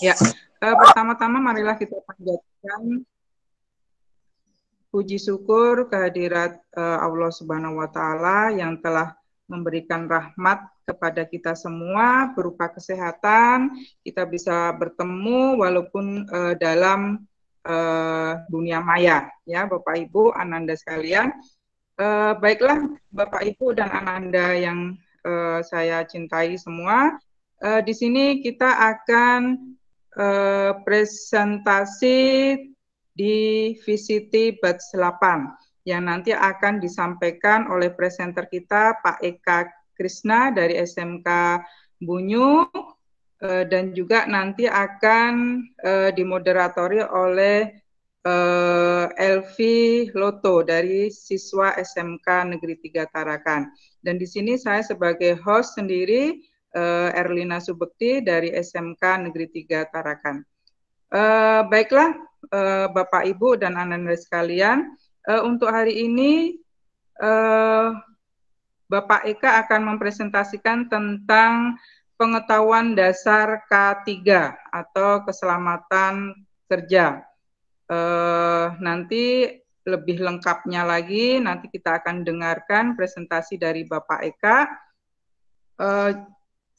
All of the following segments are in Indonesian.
Ya, pertama-tama marilah kita panjatkan puji syukur kehadirat Allah Subhanahu wa Ta'ala yang telah memberikan rahmat kepada kita semua berupa kesehatan. Kita bisa bertemu walaupun dalam dunia maya, ya Bapak Ibu, Ananda sekalian. Baiklah Bapak Ibu dan Ananda yang saya cintai semua. Di sini kita akan presentasi di VCT Batch 8 yang nanti akan disampaikan oleh presenter kita Pak Eka Krisna dari SMK Bunyu, dan juga nanti akan dimoderatori oleh Elvi Loto dari siswa SMK Negeri 3 Tarakan. Dan di sini saya sebagai host sendiri, Erlina Subekti dari SMK Negeri 3 Tarakan. Baiklah Bapak Ibu dan anak-anak sekalian, untuk hari ini Bapak Eka akan mempresentasikan tentang pengetahuan dasar K3 atau keselamatan kerja. Nanti lebih lengkapnya lagi, nanti kita akan dengarkan presentasi dari Bapak Eka.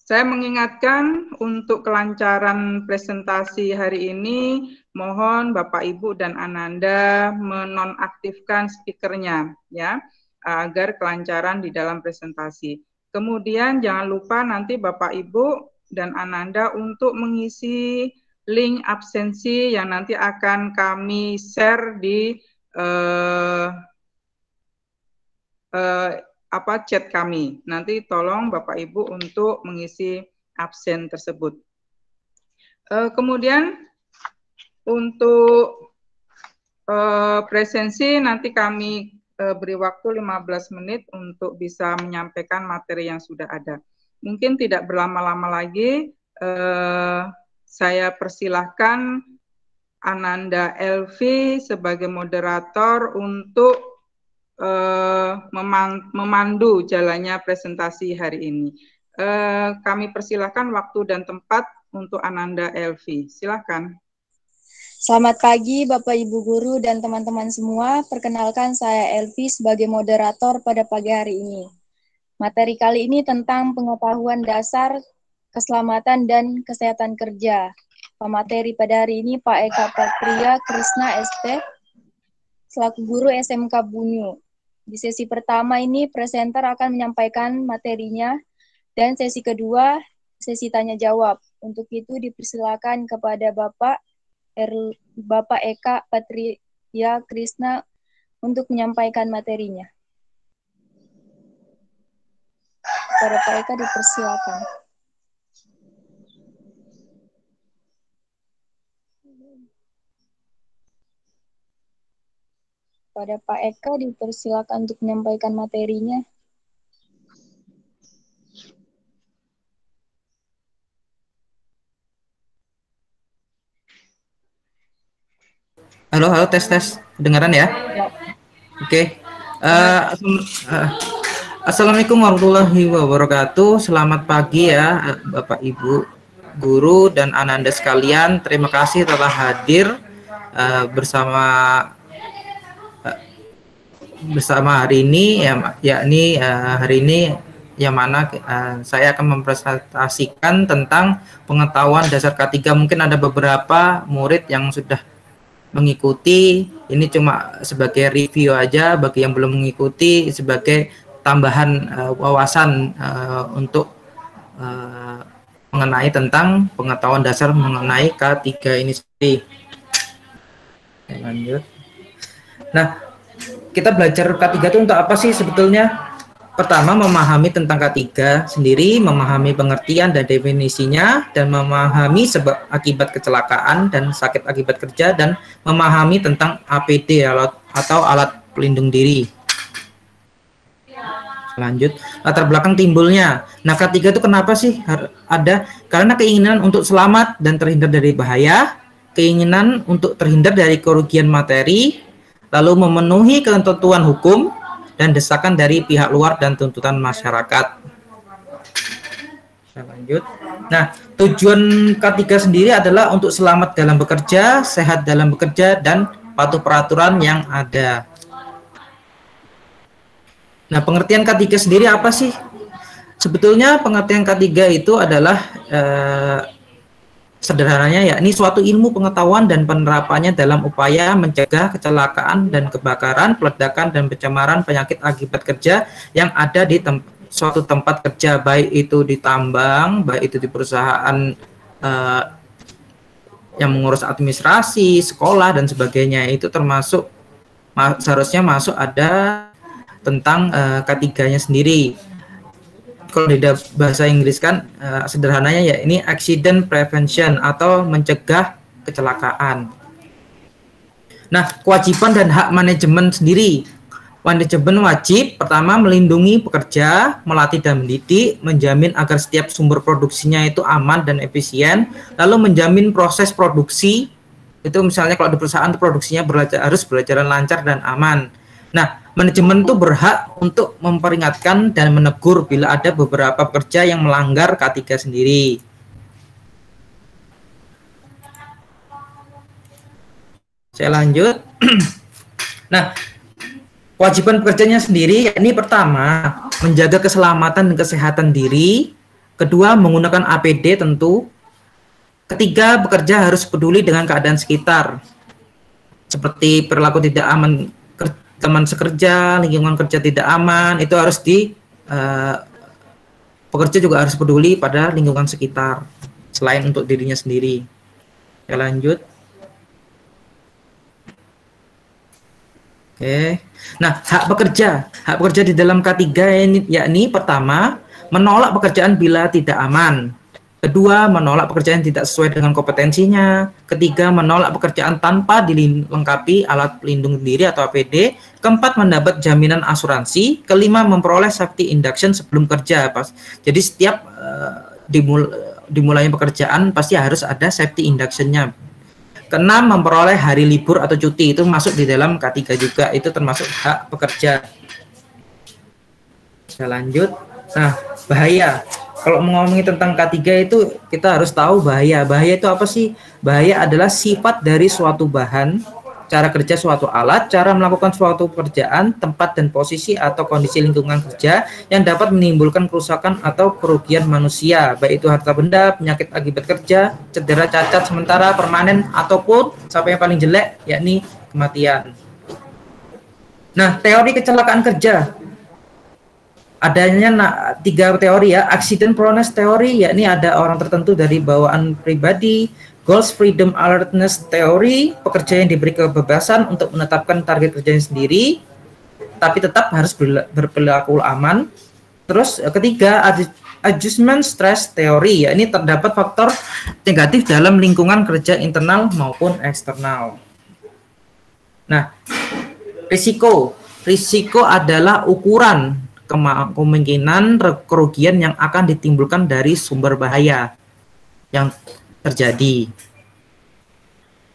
Saya mengingatkan untuk kelancaran presentasi hari ini, mohon Bapak Ibu dan Ananda menonaktifkan speakernya, ya, agar kelancaran di dalam presentasi. Kemudian jangan lupa nanti Bapak Ibu dan Ananda untuk mengisi link absensi yang nanti akan kami share di chat kami. Nanti tolong Bapak Ibu untuk mengisi absen tersebut. Kemudian untuk presensi nanti kami beri waktu 15 menit untuk bisa menyampaikan materi yang sudah ada. Mungkin tidak berlama-lama lagi, saya persilahkan Ananda Elvi sebagai moderator untuk memandu jalannya presentasi hari ini. Kami persilahkan waktu dan tempat untuk Ananda Elvi. Silakan. Selamat pagi Bapak Ibu Guru dan teman-teman semua. Perkenalkan saya Elvi sebagai moderator pada pagi hari ini. Materi kali ini tentang pengetahuan dasar keselamatan dan kesehatan kerja. Pemateri pada hari ini Pak Eka Patria Krisna ST selaku guru SMK Bunyu. Di sesi pertama ini presenter akan menyampaikan materinya dan sesi kedua sesi tanya jawab. Untuk itu dipersilakan kepada Bapak Eka Patria Krisna untuk menyampaikan materinya. Kepada Pak Eka dipersilakan. Pada Pak Eka dipersilakan untuk menyampaikan materinya. Halo, tes. Kedengaran ya? Oke. Assalamualaikum warahmatullahi wabarakatuh. Selamat pagi ya Bapak Ibu guru dan Ananda sekalian. Terima kasih telah hadir bersama hari ini, yakni hari ini yang mana saya akan mempresentasikan tentang pengetahuan dasar K3. Mungkin ada beberapa murid yang sudah mengikuti, ini cuma sebagai review aja bagi yang belum mengikuti, sebagai tambahan wawasan untuk mengenai tentang pengetahuan dasar mengenai K3 ini sendiri. Lanjut. Nah, kita belajar K3 itu untuk apa sih sebetulnya? Pertama, memahami tentang K3 sendiri, memahami pengertian dan definisinya, dan memahami sebab akibat kecelakaan dan sakit akibat kerja, dan memahami tentang APD atau alat pelindung diri. Lanjut, latar belakang timbulnya. Nah, K3 itu kenapa sih ada? Karena keinginan untuk selamat dan terhindar dari bahaya, keinginan untuk terhindar dari kerugian materi, lalu memenuhi ketentuan hukum, dan desakan dari pihak luar dan tuntutan masyarakat. Saya lanjut. Nah, tujuan K3 sendiri adalah untuk selamat dalam bekerja, sehat dalam bekerja, dan patuh peraturan yang ada. Nah, pengertian K3 sendiri apa sih? Sebetulnya pengertian K3 itu adalah sederhananya yakni suatu ilmu pengetahuan dan penerapannya dalam upaya mencegah kecelakaan dan kebakaran, peledakan dan pencemaran penyakit akibat kerja yang ada di suatu tempat kerja, baik itu di tambang, baik itu di perusahaan yang mengurus administrasi, sekolah dan sebagainya. Itu termasuk seharusnya masuk ada tentang K3-nya sendiri. Kalau di bahasa Inggris kan sederhananya ya ini accident prevention atau mencegah kecelakaan. Nah, kewajiban dan hak manajemen sendiri. Manajemen wajib pertama melindungi pekerja, melatih dan mendidik, menjamin agar setiap sumber produksinya itu aman dan efisien, lalu menjamin proses produksi. Itu misalnya kalau di perusahaan itu produksinya harus berjalan lancar dan aman. Nah, manajemen itu berhak untuk memperingatkan dan menegur bila ada beberapa pekerja yang melanggar K3 sendiri. Saya lanjut. Nah, kewajiban pekerjanya sendiri yakni pertama, menjaga keselamatan dan kesehatan diri, kedua, menggunakan APD tentu, ketiga, bekerja harus peduli dengan keadaan sekitar, seperti perilaku tidak aman teman sekerja, lingkungan kerja tidak aman, itu harus pekerja juga harus peduli pada lingkungan sekitar selain untuk dirinya sendiri. Ya, lanjut. Oke. Nah, hak pekerja di dalam K3 ini yakni pertama, menolak pekerjaan bila tidak aman. Kedua, menolak pekerjaan tidak sesuai dengan kompetensinya. Ketiga, menolak pekerjaan tanpa dilengkapi alat pelindung diri atau APD. Keempat, mendapat jaminan asuransi. Kelima, memperoleh safety induction sebelum kerja. Jadi setiap dimulainya pekerjaan pasti harus ada safety induction-nya. Keenam, memperoleh hari libur atau cuti. Itu masuk di dalam K3 juga. Itu termasuk hak pekerja. Saya lanjut. Nah, bahaya. Kalau ngomongin tentang K3 itu kita harus tahu bahaya. Bahaya itu apa sih? Bahaya adalah sifat dari suatu bahan, cara kerja suatu alat, cara melakukan suatu pekerjaan, tempat dan posisi atau kondisi lingkungan kerja yang dapat menimbulkan kerusakan atau kerugian manusia, baik itu harta benda, penyakit akibat kerja, cedera, cacat sementara, permanen, ataupun sampai yang paling jelek yakni kematian. Nah, teori kecelakaan kerja. Adanya tiga teori ya, accident proneness teori, yakni ada orang tertentu dari bawaan pribadi, goals freedom alertness teori, pekerja yang diberi kebebasan untuk menetapkan target kerjanya sendiri, tapi tetap harus berperilaku aman. Terus ketiga, adjustment stress teori, yakni terdapat faktor negatif dalam lingkungan kerja internal maupun eksternal. Nah, risiko adalah ukuran kemungkinan kerugian yang akan ditimbulkan dari sumber bahaya yang terjadi.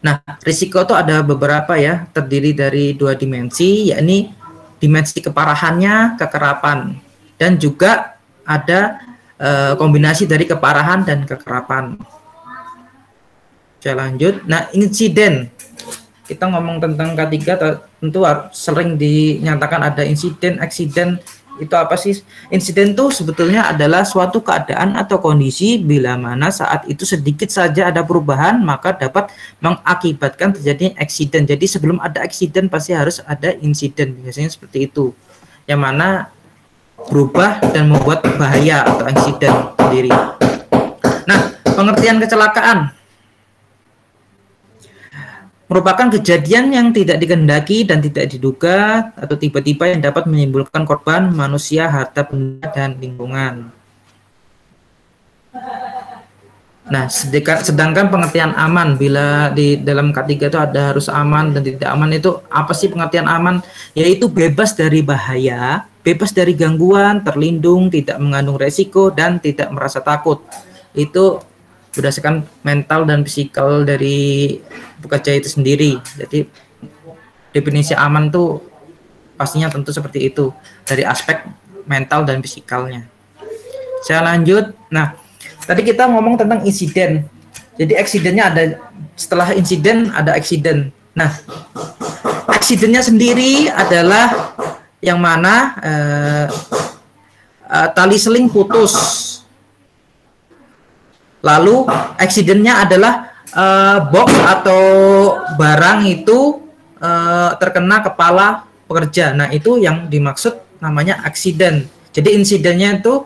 Nah, risiko itu ada beberapa ya, terdiri dari dua dimensi, yakni dimensi keparahannya, kekerapan, dan juga ada kombinasi dari keparahan dan kekerapan. Saya lanjut. Nah, insiden. Kita ngomong tentang K3 tentu sering dinyatakan ada insiden, accident. Itu apa sih? Insiden itu sebetulnya adalah suatu keadaan atau kondisi bila mana saat itu sedikit saja ada perubahan maka dapat mengakibatkan terjadinya accident. Jadi sebelum ada accident pasti harus ada insiden, biasanya seperti itu, yang mana berubah dan membuat bahaya atau accident sendiri. Nah, pengertian kecelakaan merupakan kejadian yang tidak dikehendaki dan tidak diduga atau tiba-tiba yang dapat menimbulkan korban manusia, harta benda, dan lingkungan. Nah, sedangkan pengertian aman, bila di dalam K3 itu ada harus aman dan tidak aman, itu apa sih pengertian aman? Yaitu bebas dari bahaya, bebas dari gangguan, terlindung, tidak mengandung resiko, dan tidak merasa takut. Itu berdasarkan mental dan fisikal dari pekerja itu sendiri. Jadi definisi aman tuh pastinya tentu seperti itu dari aspek mental dan fisikalnya. Saya lanjut. Nah, Tadi kita ngomong tentang insiden. Jadi eksidennya ada, setelah insiden ada eksiden. Nah, eksidennya sendiri adalah yang mana tali seling putus. Lalu eksidennya adalah box atau barang itu terkena kepala pekerja. Nah, itu yang dimaksud namanya eksiden. Jadi insidennya itu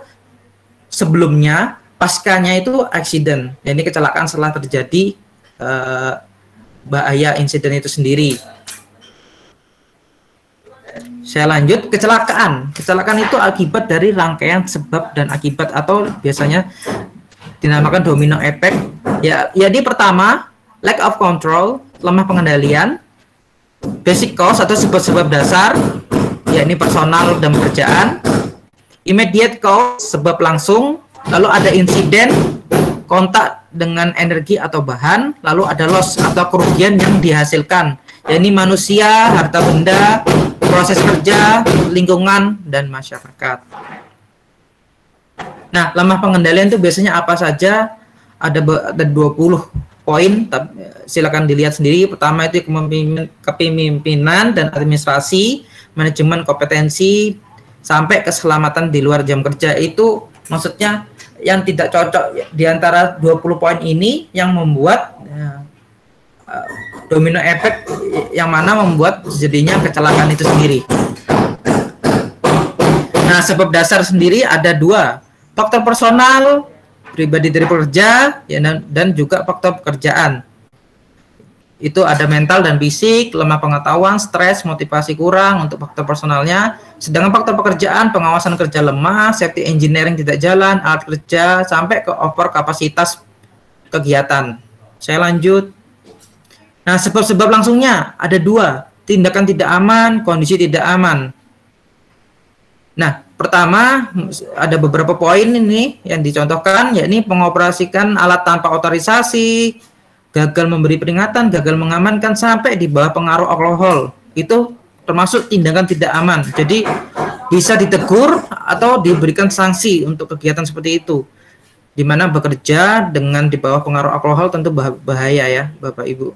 sebelumnya, paskanya itu eksiden. Ini kecelakaan setelah terjadi bahaya insiden itu sendiri. Saya lanjut, kecelakaan. Kecelakaan itu akibat dari rangkaian sebab dan akibat, atau biasanya dinamakan domino effect. Ya, jadi pertama, lack of control, lemah pengendalian. Basic cause atau sebab-sebab dasar, yakni personal dan pekerjaan. Immediate cause, sebab langsung. Lalu ada insiden, kontak dengan energi atau bahan. Lalu ada loss atau kerugian yang dihasilkan, yakni manusia, harta benda, proses kerja, lingkungan, dan masyarakat. Nah, lemah pengendalian itu biasanya apa saja? Ada 20 poin, silakan dilihat sendiri. Pertama itu kepemimpinan dan administrasi, manajemen kompetensi, sampai keselamatan di luar jam kerja. Itu maksudnya yang tidak cocok di antara 20 poin ini yang membuat domino effect, yang mana membuat jadinya kecelakaan itu sendiri. Nah, sebab dasar sendiri ada 2. Faktor personal, pribadi dari pekerja, ya, dan juga faktor pekerjaan. Itu ada mental dan fisik, lemah pengetahuan, stres, motivasi kurang untuk faktor personalnya. Sedangkan faktor pekerjaan, pengawasan kerja lemah, safety engineering tidak jalan, alat kerja, sampai ke over kapasitas kegiatan. Saya lanjut. Nah, sebab-sebab langsungnya ada 2. Tindakan tidak aman, kondisi tidak aman. Nah, pertama ada beberapa poin ini yang dicontohkan, yakni pengoperasikan alat tanpa otorisasi, gagal memberi peringatan, gagal mengamankan, sampai di bawah pengaruh alkohol. Itu termasuk tindakan tidak aman. Jadi bisa ditegur atau diberikan sanksi untuk kegiatan seperti itu. Di mana bekerja dengan di bawah pengaruh alkohol tentu bahaya ya, Bapak Ibu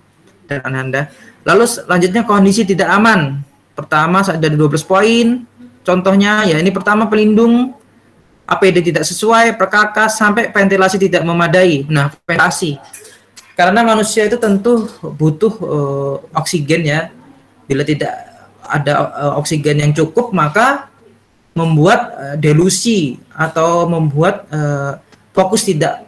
dan Anda. Lalu selanjutnya kondisi tidak aman. Pertama ada 12 poin. Contohnya ya ini pertama, pelindung APD tidak sesuai, perkakas, sampai ventilasi tidak memadai. Nah, ventilasi. Karena manusia itu tentu butuh oksigen ya. Bila tidak ada oksigen yang cukup, maka membuat delusi atau membuat fokus tidak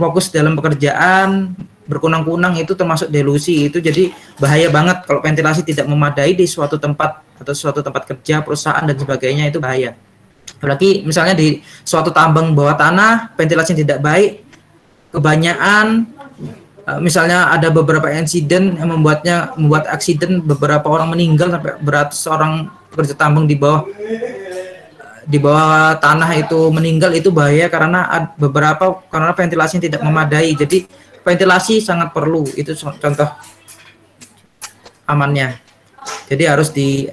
fokus dalam pekerjaan, berkunang-kunang, itu termasuk delusi. Itu jadi bahaya banget kalau ventilasi tidak memadai di suatu tempat atau suatu tempat kerja, perusahaan dan sebagainya, itu bahaya. Apalagi misalnya di suatu tambang bawah tanah, ventilasi tidak baik, kebanyakan misalnya ada beberapa insiden yang membuat aksiden, beberapa orang meninggal, sampai beratus orang pekerja tambang di bawah tanah itu meninggal. Itu bahaya karena karena ventilasinya tidak memadai. Jadi ventilasi sangat perlu, itu contoh amannya. Jadi harus di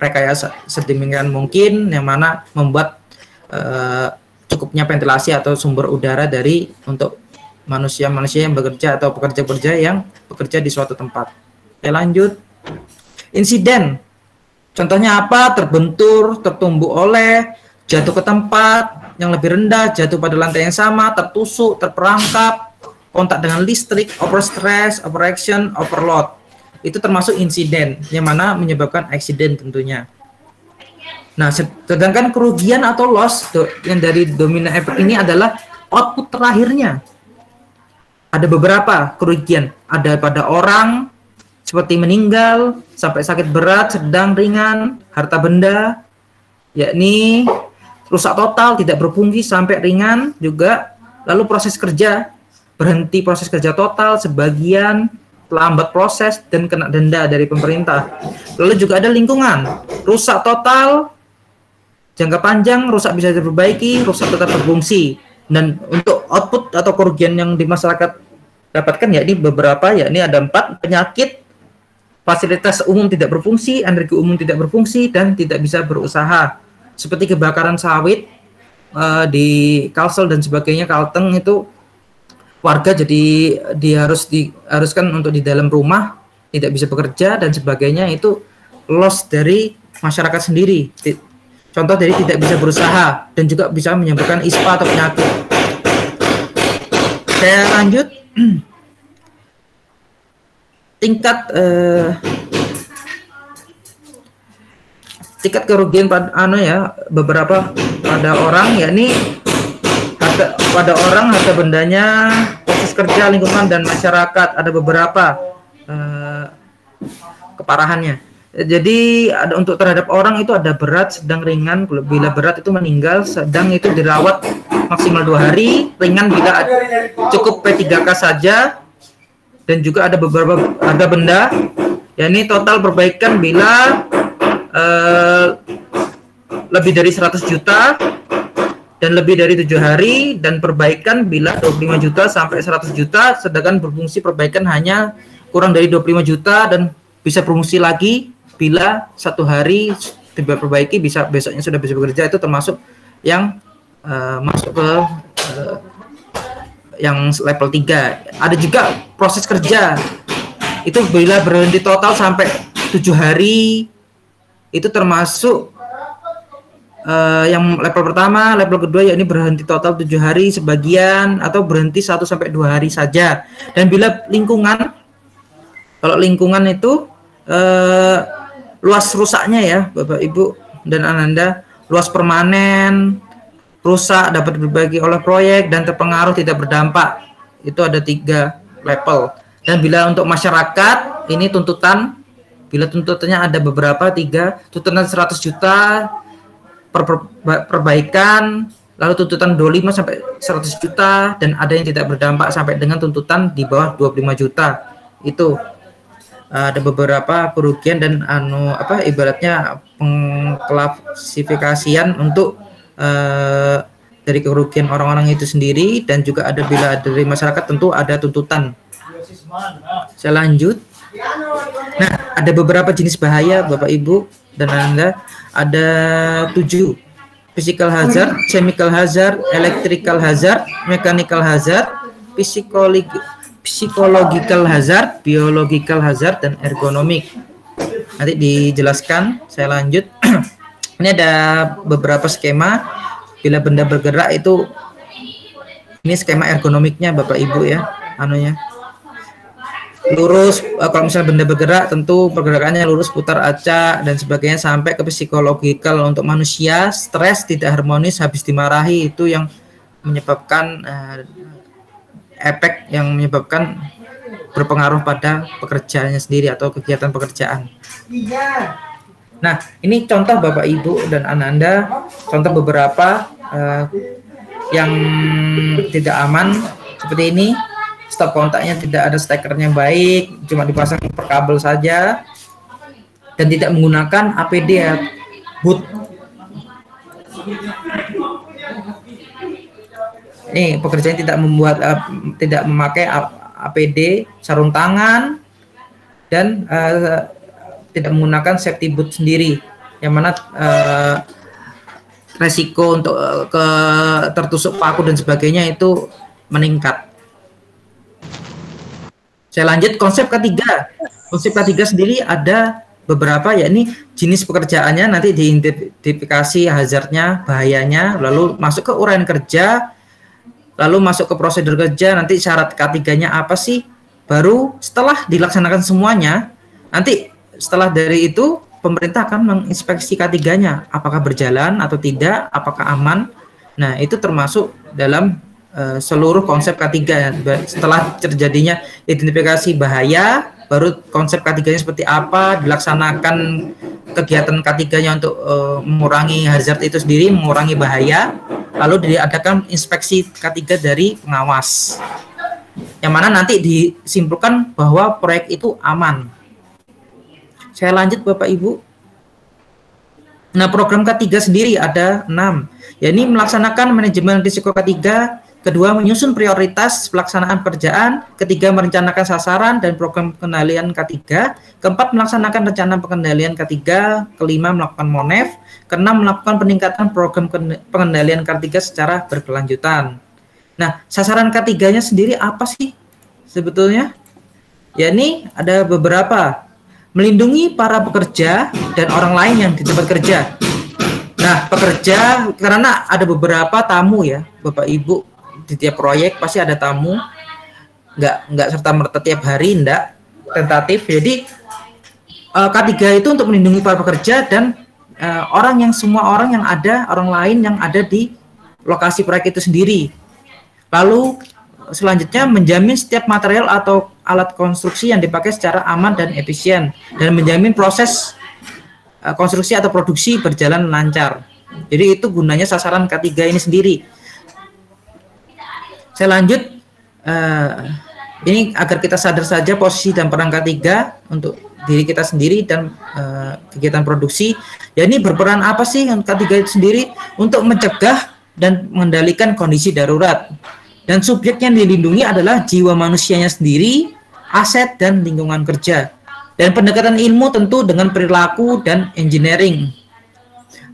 rekayasa sedemikian mungkin, yang mana membuat cukupnya ventilasi atau sumber udara untuk manusia yang bekerja atau pekerja-pekerja yang bekerja di suatu tempat. Oke, lanjut. Insiden. Contohnya apa? Terbentur, tertumbuk oleh, jatuh ke tempat yang lebih rendah, jatuh pada lantai yang sama, tertusuk, terperangkap, kontak dengan listrik, overstress, overaction, overload. Itu termasuk insiden yang mana menyebabkan aksiden tentunya. Nah, sedangkan kerugian atau loss yang dari domino effect ini adalah output terakhirnya. Ada beberapa kerugian, ada pada orang seperti meninggal, sampai sakit berat, sedang, ringan, harta benda, yakni rusak total, tidak berfungsi, sampai ringan juga. Lalu proses kerja, berhenti proses kerja total, sebagian, lambat proses, dan kena denda dari pemerintah. Lalu juga ada lingkungan, rusak total, jangka panjang, rusak bisa diperbaiki, rusak tetap berfungsi. Dan untuk output atau kerugian yang di masyarakat dapatkan, yakni beberapa, yakni ada 4, penyakit, fasilitas umum tidak berfungsi, energi umum tidak berfungsi, dan tidak bisa berusaha. Seperti kebakaran sawit, di Kalsel dan sebagainya, Kalteng itu warga jadi diharuskan untuk di dalam rumah, tidak bisa bekerja dan sebagainya, itu loss dari masyarakat sendiri. Contoh dari tidak bisa berusaha dan juga bisa menyebabkan ISPA atau penyakit. Saya lanjut. Tingkat kerugian beberapa pada orang, yakni pada orang, harta bendanya, proses kerja, lingkungan, dan masyarakat. Ada beberapa keparahannya. Jadi untuk terhadap orang itu ada berat, sedang, ringan. Bila berat itu meninggal, sedang itu dirawat maksimal 2 hari, ringan bila cukup P3K saja. Dan juga ada beberapa harga benda, yakni total perbaikan bila lebih dari 100 juta dan lebih dari 7 hari, dan perbaikan bila 25 juta sampai 100 juta, sedangkan berfungsi perbaikan hanya kurang dari 25 juta dan bisa berfungsi lagi bila 1 hari tidak perbaiki, bisa besoknya sudah bisa bekerja. Itu termasuk yang masuk ke yang level 3. Ada juga proses kerja, itu bila berhenti total sampai 7 hari, itu termasuk yang level pertama. Level kedua yakni berhenti total 7 hari sebagian atau berhenti 1 sampai 2 hari saja. Dan bila lingkungan, kalau lingkungan itu luas rusaknya ya Bapak Ibu dan Ananda, luas permanen, rusak, dapat berbagi oleh proyek, dan terpengaruh tidak berdampak. Itu ada 3 level. Dan bila untuk masyarakat, ini tuntutan, bila tuntutannya ada beberapa, 3 tuntutan 100 juta perbaikan, lalu tuntutan 25 sampai 100 juta, dan ada yang tidak berdampak sampai dengan tuntutan di bawah 25 juta. Itu ada beberapa kerugian dan ibaratnya pengklasifikasian untuk dari kerugian orang-orang itu sendiri, dan juga ada bila dari masyarakat tentu ada tuntutan. Saya lanjut. Nah, ada beberapa jenis bahaya Bapak Ibu dan Anda. Ada 7: physical hazard, chemical hazard, electrical hazard, mechanical hazard, psychological hazard, biological hazard, dan ergonomik. Nanti dijelaskan. Saya lanjut. Ini ada beberapa skema bila benda bergerak itu. Ini skema ergonomiknya Bapak Ibu ya, lurus. Kalau misalnya benda bergerak, tentu pergerakannya lurus, putar, acak, dan sebagainya, sampai ke psikologikal. Untuk manusia, stres, tidak harmonis, habis dimarahi, itu yang menyebabkan efek yang menyebabkan berpengaruh pada pekerjaannya sendiri atau kegiatan pekerjaan. Nah, ini contoh Bapak Ibu dan Ananda, contoh beberapa yang tidak aman seperti ini. Stop kontaknya tidak ada stekernya baik, cuma dipasang per kabel saja, dan tidak menggunakan APD ya, boot. Ini pekerjaan tidak memakai APD, sarung tangan, dan tidak menggunakan safety boot sendiri, yang mana resiko untuk tertusuk paku dan sebagainya itu meningkat. Saya lanjut konsep ketiga. Konsep ketiga sendiri ada beberapa, yakni jenis pekerjaannya, nanti diidentifikasi hazardnya, bahayanya, lalu masuk ke uraian kerja, lalu masuk ke prosedur kerja, nanti syarat K3-nya apa sih. Baru setelah dilaksanakan semuanya, nanti setelah dari itu pemerintah akan menginspeksi K3-nya, apakah berjalan atau tidak, apakah aman. Nah, itu termasuk dalam seluruh konsep K3. Setelah terjadinya identifikasi bahaya, baru konsep K3-nya seperti apa, dilaksanakan kegiatan K3-nya untuk mengurangi hazard itu sendiri, mengurangi bahaya, lalu diadakan inspeksi K3 dari pengawas, yang mana nanti disimpulkan bahwa proyek itu aman. Saya lanjut Bapak Ibu. Nah, program K3 sendiri ada 6, yakni melaksanakan manajemen risiko K3 Kedua, menyusun prioritas pelaksanaan pekerjaan. Ketiga, merencanakan sasaran dan program pengendalian K3. Keempat, melaksanakan rencana pengendalian K3. Kelima, melakukan MONEF. Keenam, melakukan peningkatan program pengendalian K3 secara berkelanjutan. Nah, sasaran K3-nya sendiri apa sih sebetulnya? Ya, ini ada beberapa. Melindungi para pekerja dan orang lain yang di tempat kerja. Nah, pekerja, karena ada beberapa tamu ya, Bapak Ibu, di tiap proyek pasti ada tamu, nggak serta-merta tiap hari, enggak, tentatif. Jadi K3 itu untuk melindungi para pekerja dan semua orang lain yang ada di lokasi proyek itu sendiri. Lalu selanjutnya menjamin setiap material atau alat konstruksi yang dipakai secara aman dan efisien, dan menjamin proses konstruksi atau produksi berjalan lancar. Jadi itu gunanya sasaran K3 ini sendiri. Saya lanjut, ini agar kita sadar saja posisi dan peran K3 untuk diri kita sendiri dan kegiatan produksi. Ya, ini berperan apa sih K3 itu sendiri? Untuk mencegah dan mengendalikan kondisi darurat. Dan subjek yang dilindungi adalah jiwa manusianya sendiri, aset dan lingkungan kerja. Dan pendekatan ilmu tentu dengan perilaku dan engineering.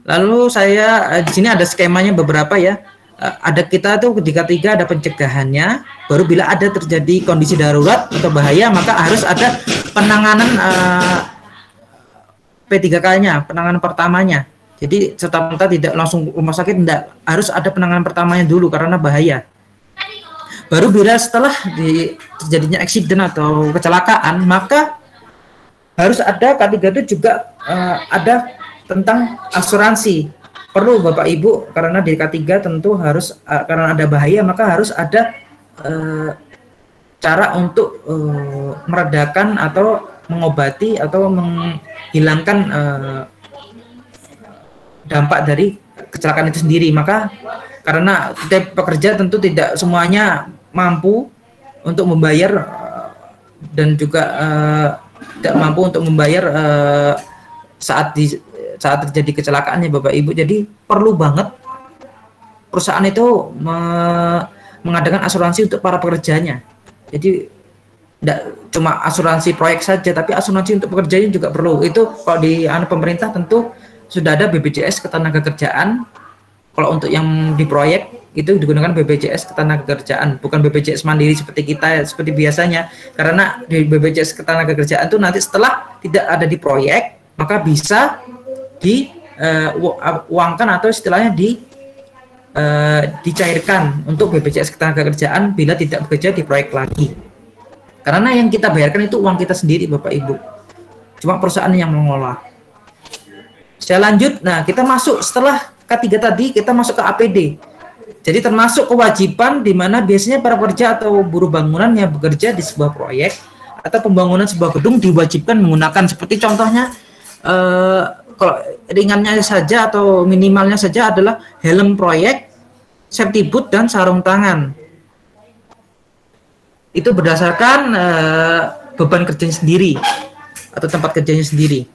Lalu saya di sini ada skemanya beberapa ya. Ada kita tuh di K3 ada pencegahannya, baru bila ada terjadi kondisi darurat atau bahaya maka harus ada penanganan P3K-nya, penanganan pertamanya. Jadi serta-merta tidak langsung rumah sakit, tidak, harus ada penanganan pertamanya dulu karena bahaya. Baru bila setelah terjadinya eksiden atau kecelakaan maka harus ada K3 itu juga ada tentang asuransi. Perlu Bapak Ibu, karena di K3 tentu harus karena ada bahaya maka harus ada cara untuk meredakan atau mengobati atau menghilangkan dampak dari kecelakaan itu sendiri. Maka karena setiap pekerja tentu tidak semuanya mampu untuk membayar dan juga tidak mampu untuk membayar saat terjadi kecelakaannya Bapak Ibu. Jadi perlu banget perusahaan itu mengadakan asuransi untuk para pekerjanya. Jadi tidak cuma asuransi proyek saja, tapi asuransi untuk pekerjanya juga perlu. Itu kalau di pemerintah tentu sudah ada BPJS Ketenagakerjaan. Kalau untuk yang di proyek itu digunakan BPJS Ketenagakerjaan, bukan BPJS Mandiri seperti kita seperti biasanya. Karena di BPJS Ketenagakerjaan itu nanti setelah tidak ada di proyek maka bisa diuangkan atau istilahnya dicairkan untuk BPJS Ketenagakerjaan bila tidak bekerja di proyek lagi. Karena yang kita bayarkan itu uang kita sendiri Bapak Ibu. Cuma perusahaan yang mengolah. Saya lanjut. Nah, kita masuk setelah K3 tadi kita masuk ke APD. Jadi termasuk kewajiban di mana biasanya para pekerja atau buruh bangunan yang bekerja di sebuah proyek atau pembangunan sebuah gedung diwajibkan menggunakan seperti contohnya kalau ringannya saja atau minimalnya saja adalah helm proyek, safety boot dan sarung tangan. Itu berdasarkan beban kerjanya sendiri atau tempat kerjanya sendiri.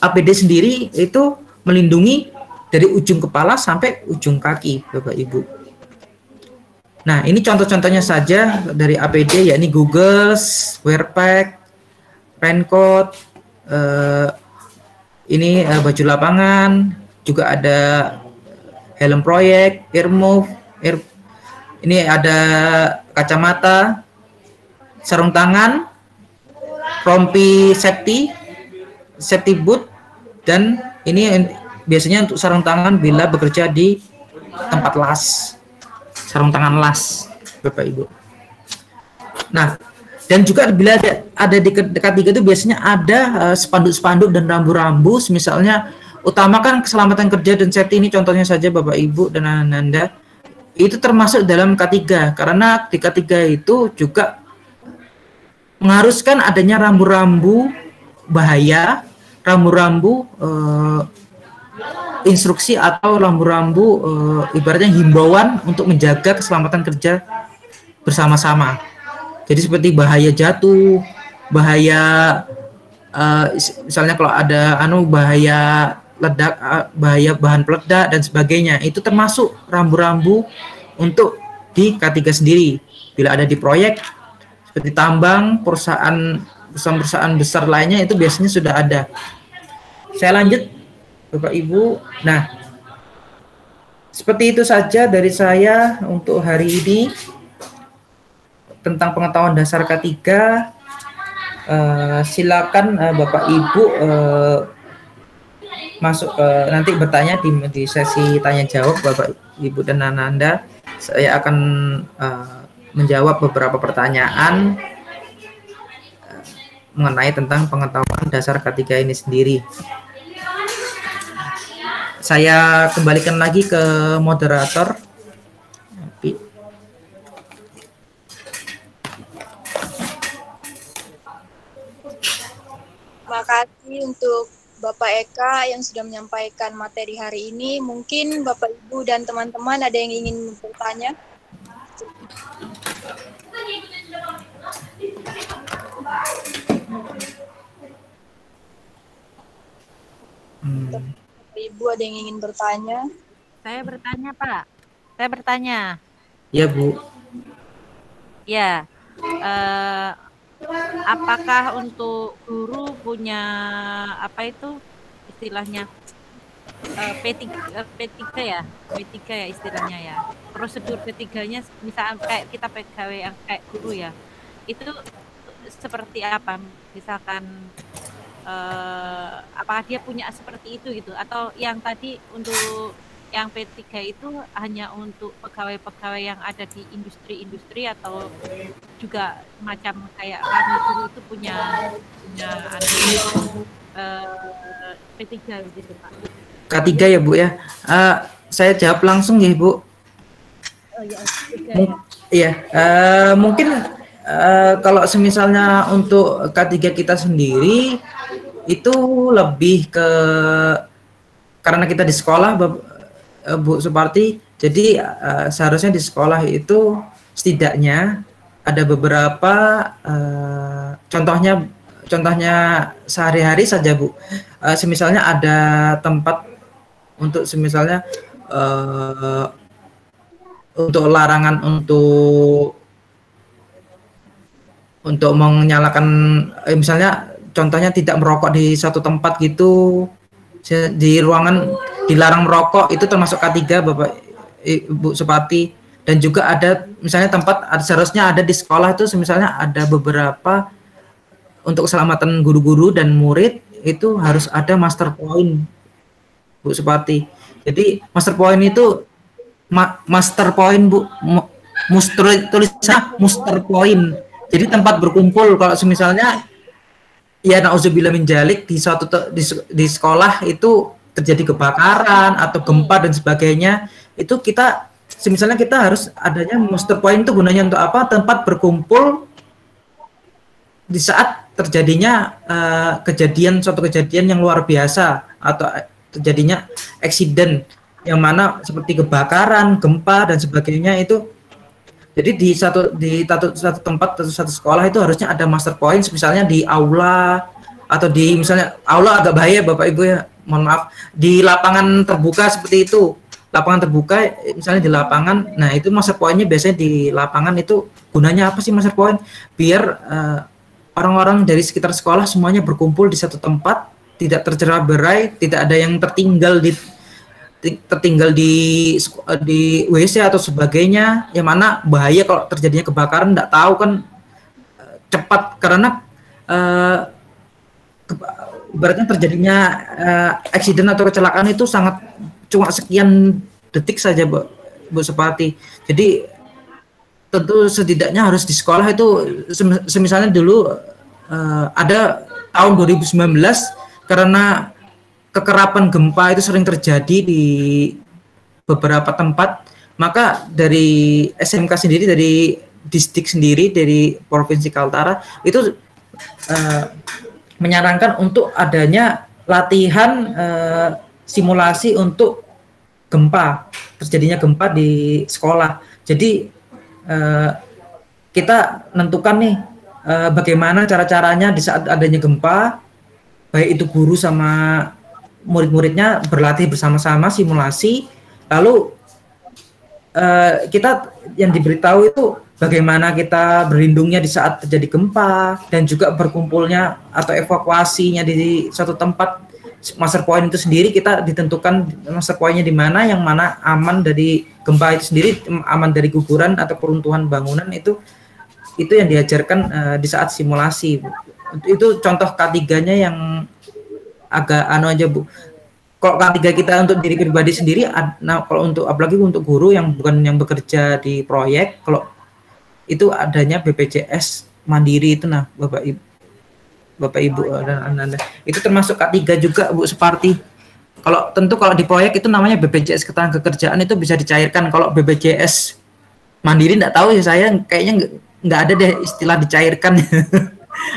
APD sendiri itu melindungi dari ujung kepala sampai ujung kaki, Bapak Ibu. Nah, ini contoh-contohnya saja dari APD, yakni goggles, wearpack, raincoat, ini baju lapangan, juga ada helm proyek, earmuff, ini ada kacamata, sarung tangan, rompi safety boot, dan ini biasanya untuk sarung tangan bila bekerja di tempat las, sarung tangan las, Bapak Ibu. Nah, dan juga bila ada di K3 itu biasanya ada spanduk-spanduk dan rambu-rambu, misalnya utamakan keselamatan kerja dan safety. Ini contohnya saja Bapak Ibu dan Anda, itu termasuk dalam K3 karena di K3 itu juga mengharuskan adanya rambu-rambu bahaya, rambu-rambu instruksi atau rambu-rambu ibaratnya himbauan untuk menjaga keselamatan kerja bersama-sama. Jadi seperti bahaya jatuh, bahaya misalnya kalau ada bahaya ledak, bahaya bahan peledak dan sebagainya, itu termasuk rambu-rambu untuk di K3 sendiri. Bila ada di proyek seperti tambang, perusahaan besar lainnya itu biasanya sudah ada. Saya lanjut, Bapak Ibu. Nah, seperti itu saja dari saya untuk hari ini tentang pengetahuan dasar K3. Silakan Bapak Ibu masuk nanti bertanya di sesi tanya jawab Bapak Ibu dan Ananda. Saya akan menjawab beberapa pertanyaan mengenai tentang pengetahuan dasar K3 ini sendiri. Saya kembalikan lagi ke moderator. Terima kasih untuk Bapak Eka yang sudah menyampaikan materi hari ini. Mungkin Bapak Ibu dan teman-teman ada yang ingin bertanya? Bapak Ibu ada yang ingin bertanya? Saya bertanya, Pak. Saya bertanya. Ya, Bu. Ya. Apakah untuk guru punya apa itu istilahnya P3 ya? P3 ya istilahnya ya. Prosedur P3-nya misalnya kayak kita pegawai yang kayak guru ya. Itu seperti apa? Misalkan apakah dia punya seperti itu gitu, atau yang tadi untuk yang P3 itu hanya untuk pegawai-pegawai yang ada di industri-industri, atau juga macam kayak kami guru itu punya P3 gitu Pak. K3 ya Bu ya. Saya jawab langsung ya Bu. Oh ya, Iya, mungkin kalau semisalnya untuk K3 kita sendiri itu lebih ke karena kita di sekolah Bu Suparti, jadi seharusnya di sekolah itu setidaknya ada beberapa contohnya sehari-hari saja Bu. Semisalnya ada tempat untuk semisalnya untuk larangan untuk menyalakan misalnya contohnya tidak merokok di satu tempat gitu, di ruangan dilarang merokok, itu termasuk K3 Bapak Ibu Suparti. Dan juga ada misalnya tempat seharusnya ada di sekolah itu misalnya ada beberapa untuk keselamatan guru-guru dan murid itu harus ada master point Bu Suparti. Jadi master point itu master point Bu, tulisannya master point. Jadi tempat berkumpul kalau misalnya ya nauzubillah min dzalik di sekolah itu terjadi kebakaran atau gempa dan sebagainya, itu kita misalnya kita harus adanya master point itu gunanya untuk apa? Tempat berkumpul di saat terjadinya suatu kejadian yang luar biasa atau terjadinya eksiden yang mana seperti kebakaran, gempa dan sebagainya itu. Jadi di satu tempat atau satu sekolah itu harusnya ada master point, misalnya di aula atau di misalnya aula agak bahaya Bapak Ibu ya, mohon maaf, di lapangan terbuka seperti itu. Lapangan terbuka misalnya di lapangan, nah itu master point-nya biasanya di lapangan itu gunanya apa sih master point? Biar orang-orang dari sekitar sekolah semuanya berkumpul di satu tempat, tidak tercerai-berai, tidak ada yang tertinggal di WC atau sebagainya, yang mana bahaya kalau terjadinya kebakaran, tidak tahu kan cepat karena ibaratnya terjadinya eksiden atau kecelakaan itu sangat cuma sekian detik saja Bu Suparti. Jadi tentu setidaknya harus di sekolah itu semisalnya dulu ada tahun 2019 karena kekerapan gempa itu sering terjadi di beberapa tempat, maka dari SMK sendiri, dari distrik sendiri, dari Provinsi Kaltara itu menyarankan untuk adanya latihan simulasi untuk terjadinya gempa di sekolah. Jadi kita menentukan nih bagaimana cara-caranya di saat adanya gempa, baik itu guru sama murid-muridnya berlatih bersama-sama simulasi, lalu kita yang diberitahu itu bagaimana kita berlindungnya di saat terjadi gempa dan juga berkumpulnya atau evakuasinya di suatu tempat. Master point itu sendiri kita ditentukan master pointnya di mana, yang mana aman dari gempa itu sendiri, aman dari guguran atau keruntuhan bangunan, itu yang diajarkan di saat simulasi. Itu contoh K3-nya yang agak aja Bu. Kalau K3 kita untuk diri pribadi sendiri, nah kalau untuk apalagi untuk guru yang bukan yang bekerja di proyek, kalau itu adanya BPJS Mandiri itu, nah Bapak Ibu dan Anda. Itu termasuk K3 juga Bu Suparti. Kalau di proyek itu namanya BPJS Ketenagakerjaan, itu bisa dicairkan. Kalau BPJS Mandiri enggak tahu ya, saya kayaknya nggak ada deh istilah dicairkan.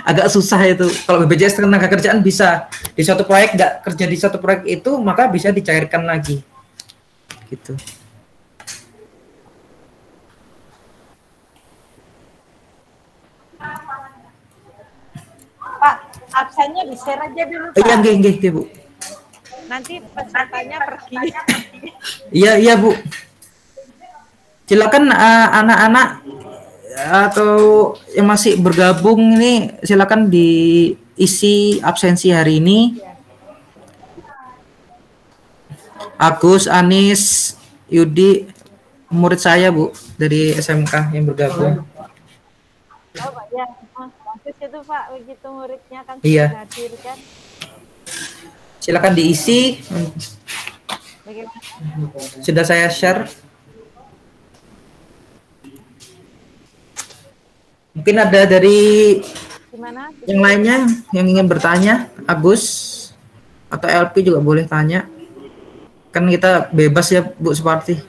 Agak susah itu. Kalau BPJS Ketenagakerjaan bisa di suatu proyek, nggak kerja di suatu proyek itu, maka bisa dicairkan lagi. Gitu. Pak, absennya di-share aja dulu, Pak. Iya, nggih, Bu. Nanti pesertanya pergi. Iya, Bu. Silakan anak-anak atau yang masih bergabung ini, silakan diisi absensi hari ini. Agus, Anis, Yudi, murid saya Bu dari SMK yang bergabung. Oh, Pak, ya. Bagus itu Pak, begitu muridnya kan Iya. sudah hadir kan. Silakan diisi. Bagaimana? Sudah saya share. Mungkin ada dari Gimana? yang lainnya yang ingin bertanya, Agus atau LP juga boleh tanya. Kan kita bebas ya Bu Suparti.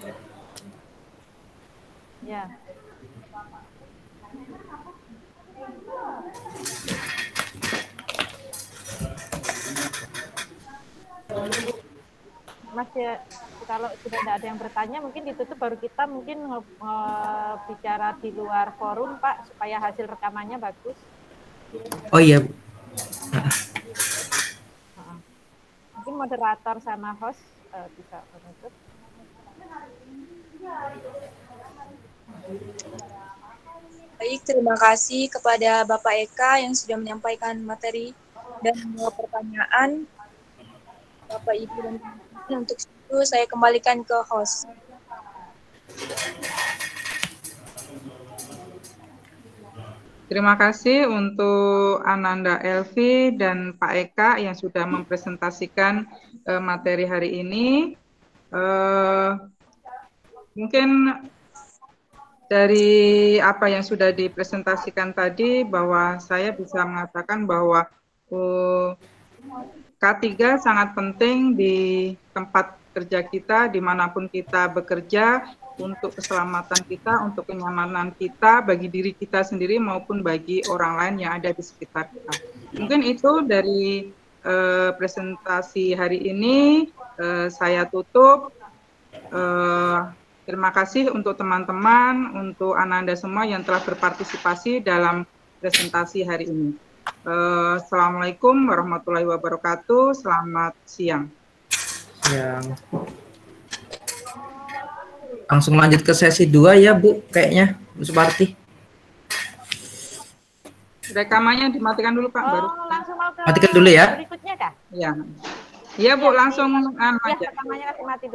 Ya. Mas ya, kalau sudah tidak ada yang bertanya, mungkin ditutup, baru kita mungkin bicara di luar forum Pak, supaya hasil rekamannya bagus. Oh iya Bu. Mungkin moderator sama host bisa menutup. Baik, terima kasih kepada Bapak Eka yang sudah menyampaikan materi dan menjawab pertanyaan Bapak Ibu dan teman-teman. Untuk itu saya kembalikan ke host. Terima kasih untuk Ananda Elvi dan Pak Eka yang sudah mempresentasikan materi hari ini. Mungkin dari apa yang sudah dipresentasikan tadi, bahwa saya bisa mengatakan bahwa K3 sangat penting di tempat kerja kita, dimanapun kita bekerja, untuk keselamatan kita, untuk kenyamanan kita, bagi diri kita sendiri maupun bagi orang lain yang ada di sekitar kita. Mungkin itu dari presentasi hari ini. Saya tutup. Terima kasih untuk teman-teman, untuk Ananda semua yang telah berpartisipasi dalam presentasi hari ini. Assalamualaikum warahmatullahi wabarakatuh. Selamat siang. Langsung lanjut ke sesi 2 ya Bu, kayaknya Bu Suparti. Rekamannya dimatikan dulu Pak. Baru. Langsung mau ke matikan dulu ya. berikutnya kah? Ya, Bu, langsung Ya, rekamannya mati dulu.